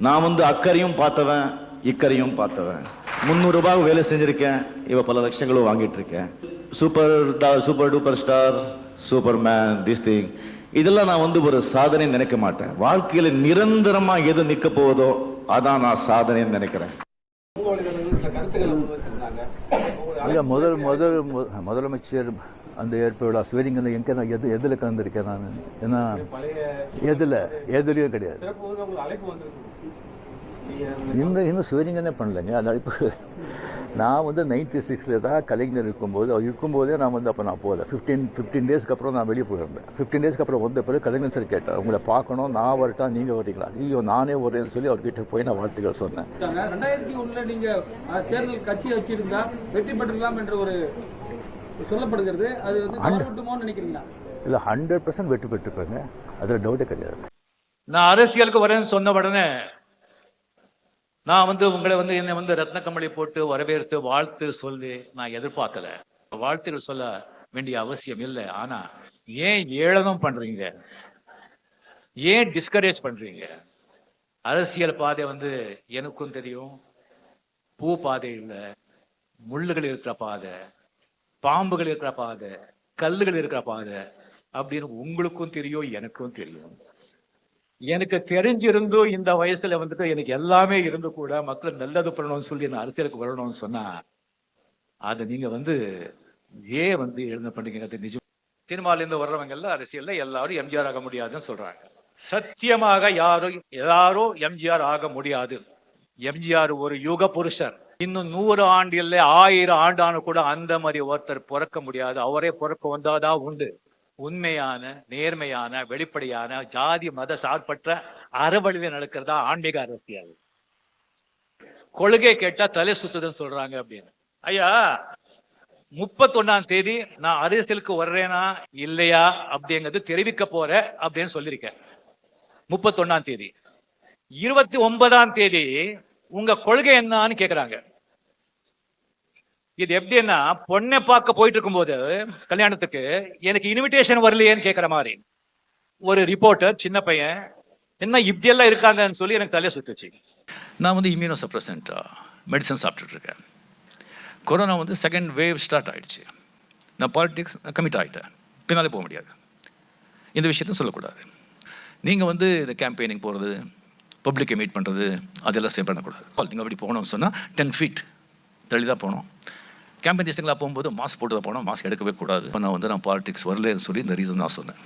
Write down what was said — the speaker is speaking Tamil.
நான் வந்து அக்கறையும் பார்த்தவன், இக்கரையும் பார்த்தவன். 300 ரூபாய் வேலை செஞ்சிருக்கேன், இப்போ பல லட்சங்களும் வாங்கிட்டு இருக்கேன். Super duper star, Superman, this thing, இதெல்லாம் நான் வந்து ஒரு சாதனை நினைக்க மாட்டேன். வாழ்க்கையில நிரந்தரமா எது நிக்க போவதோ அதான் நான் சாதனைன்னு நினைக்கிறேன். முதலமைச்சர் அந்த ஏற்ப விழா சிவலிங்க எங்க நான் எதுல கலந்துருக்கேன் நான், ஏன்னா எதுலயும் கிடையாது. இன்னும் சிவலிங்கனே பண்ணலைங்க. அது இப்போ நான் வந்து 96 தான் கலைஞர் இருக்கும்போது, அவர் இருக்கும்போதே நான் வந்து அப்போ நான் போகல. 15 டேஸ்க்கு அப்புறம் நான் வெளியே போயிருந்தேன். 15 டேஸ்க்கு அப்புறம் வந்த பிறகு கலைஞர் சார் கேட்டார், உங்களை பார்க்கணும், நான் வரட்டா நீங்கள் வரீங்களா? ஐயோ நானே வரேன்னு சொல்லி அவர்கிட்ட போய் நான் வாழ்த்துக்கள் சொன்னேன். 2001 நீங்க தேர்தல் கட்சி வச்சிருந்தா வெற்றி பெற்றலாம் என்று ஒரு சொல்லப்படுகிறது. அது வந்து நினைக்கிறீங்களா? இல்லை, 100% வெற்றி பெற்றுப்பேங்க, அதில் டவுட்டே கிடையாது. நான் அரசியலுக்கு வரேன்னு சொன்ன உடனே நான் வந்து உங்களை வந்து என்னை வந்து ரத்ன கம்பளி போட்டு வரவேற்று வாழ்த்து சொல்லி நான் எதிர்பார்க்கல. வாழ்த்துகள் சொல்ல வேண்டிய அவசியம் இல்லை. ஆனா ஏன் ஏளனம் பண்றீங்க? ஏன் டிஸ்கரேஜ் பண்றீங்க? அரசியல் பாதை வந்து எனக்கும் தெரியும். பூ பாதை இல்லை, முள்ளுகள் இருக்கிற பாதை, பாம்புகள் இருக்கிற பாதை, கல்லுகள் இருக்கிற பாதை அப்படின்னு உங்களுக்கும் தெரியும், எனக்கும் தெரியும். எனக்கு தெரிஞ்சிருந்தும் இந்த வயசுல வந்துட்டு எனக்கு எல்லாமே இருந்து கூட மக்கள் நல்லது பண்ணணும்னு சொல்லி நான் அரசியலுக்கு வரணும்னு சொன்னா அதை நீங்க வந்து ஏன் வந்து எழுத பண்றீங்க? அது நிஜம். சினிமால இருந்து வர்றவங்க எல்லாம் அரசியல்ல எல்லாரும் எம்ஜிஆர் ஆக முடியாதுன்னு சொல்றாங்க. சத்தியமாக யாரோ எம்ஜிஆர் ஆக முடியாது. எம்ஜிஆர் ஒரு யுக புருஷர். இன்னும் 100 ஆண்டு இல்லை, 1000 ஆண்டானு கூட அந்த மாதிரி ஒருத்தர் பிறக்க முடியாது. அவரே பிறக்க வந்தாதான் உண்டு. உண்மையான, நேர்மையான, வெளிப்படையான, ஜாதி மத சார்பற்ற அறவழியில நடக்கிறதா ஆன்மீக அரசியல். கொள்கை கேட்டா தலை சுத்துதுன்னு சொல்றாங்க அப்படின்னு. ஐயா, 31ஆம் தேதி நான் அரசியலுக்கு வர்றேனா இல்லையா அப்படிங்கிறது தெரிவிக்க போறேன் அப்படின்னு சொல்லியிருக்கேன். 31ஆம் தேதி. 29ஆம் தேதி உங்க கொள்கை என்னன்னு கேக்குறாங்க. இது எப்படின்னா, பொண்ணை பார்க்க போயிட்டு இருக்கும்போது கல்யாணத்துக்கு எனக்கு இன்விடேஷன் வரலையேன்னு கேட்கிற மாதிரி ஒரு ரிப்போர்ட்டர், சின்ன பையன், என்ன இப்படியெல்லாம் இருக்காங்கன்னு சொல்லி எனக்கு தலையை சுத்துச்சு. நான் வந்து இம்யூனோ சப்ரசன்ட் மெடிசன் சாப்பிட்டுட்டு இருக்கேன். கொரோனா வந்து செகண்ட் வேவ் ஸ்டார்ட் ஆயிடுச்சு. நான் பாலிடிக்ஸ் கமிட் ஆகிட்டேன். பின்னாலே போக முடியாது. இந்த விஷயத்தையும் சொல்லக்கூடாது. நீங்கள் வந்து இந்த கேம்பெயினிங் போகிறது, பப்ளிக்கை மீட் பண்ணுறது, அதெல்லாம் சேவ் பண்ணக்கூடாது. நீங்கள் அப்படி போகணும்னு சொன்னால் 10 feet தள்ளி தான் போகணும். கேம்பெயின் தேசங்களாக போகும்போது மாஸ்க் போட்டு தான் போனோம். மாஸ்க் எடுக்கவே கூடாது. நான் பாலிடிக்ஸ் வரலன்னு சொல்லி இந்த ரீசன் நான் சொன்னேன்.